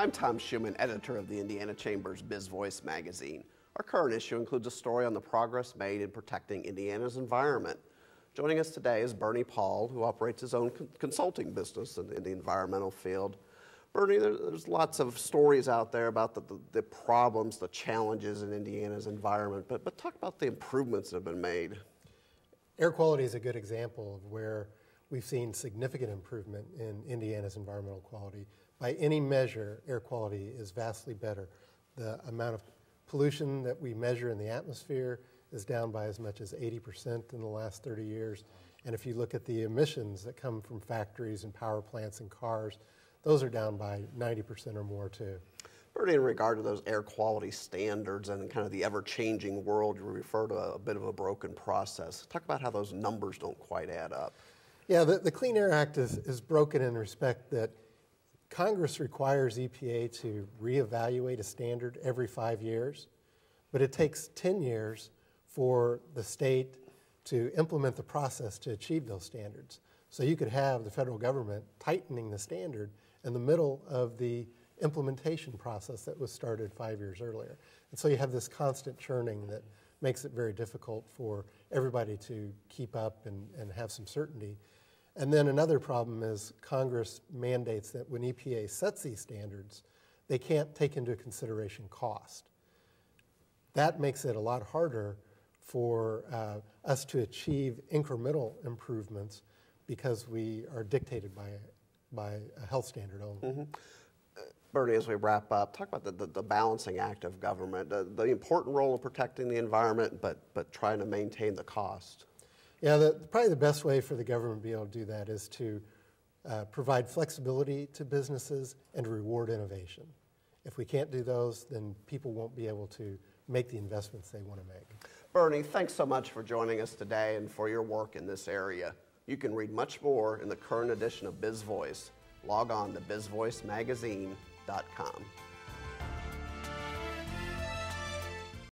I'm Tom Schuman, editor of the Indiana Chamber's BizVoice magazine. Our current issue includes a story on the progress made in protecting Indiana's environment. Joining us today is Bernie Paul, who operates his own consulting business in the environmental field. Bernie, there's lots of stories out there about the problems, the challenges in Indiana's environment, but talk about the improvements that have been made. Air quality is a good example of where we've seen significant improvement in Indiana's environmental quality. By any measure, air quality is vastly better. The amount of pollution that we measure in the atmosphere is down by as much as 80% in the last 30 years. And if you look at the emissions that come from factories and power plants and cars, those are down by 90% or more too. Bernie, in regard to those air quality standards and kind of the ever-changing world, you refer to a bit of a broken process. Talk about how those numbers don't quite add up. Yeah, the Clean Air Act is broken in respect that Congress requires EPA to reevaluate a standard every 5 years, but it takes 10 years for the state to implement the process to achieve those standards. So you could have the federal government tightening the standard in the middle of the implementation process that was started 5 years earlier. And so you have this constant churning that makes it very difficult for everybody to keep up and have some certainty. And then another problem is Congress mandates that when EPA sets these standards, they can't take into consideration cost. That makes it a lot harder for us to achieve incremental improvements because we are dictated by a health standard only. Mm-hmm. Bernie, as we wrap up, talk about the balancing act of government, the important role of protecting the environment, but trying to maintain the cost. Yeah, probably the best way for the government to be able to do that is to provide flexibility to businesses and reward innovation. If we can't do those, then people won't be able to make the investments they want to make. Bernie, thanks so much for joining us today and for your work in this area. You can read much more in the current edition of BizVoice. Log on to bizvoicemagazine.com.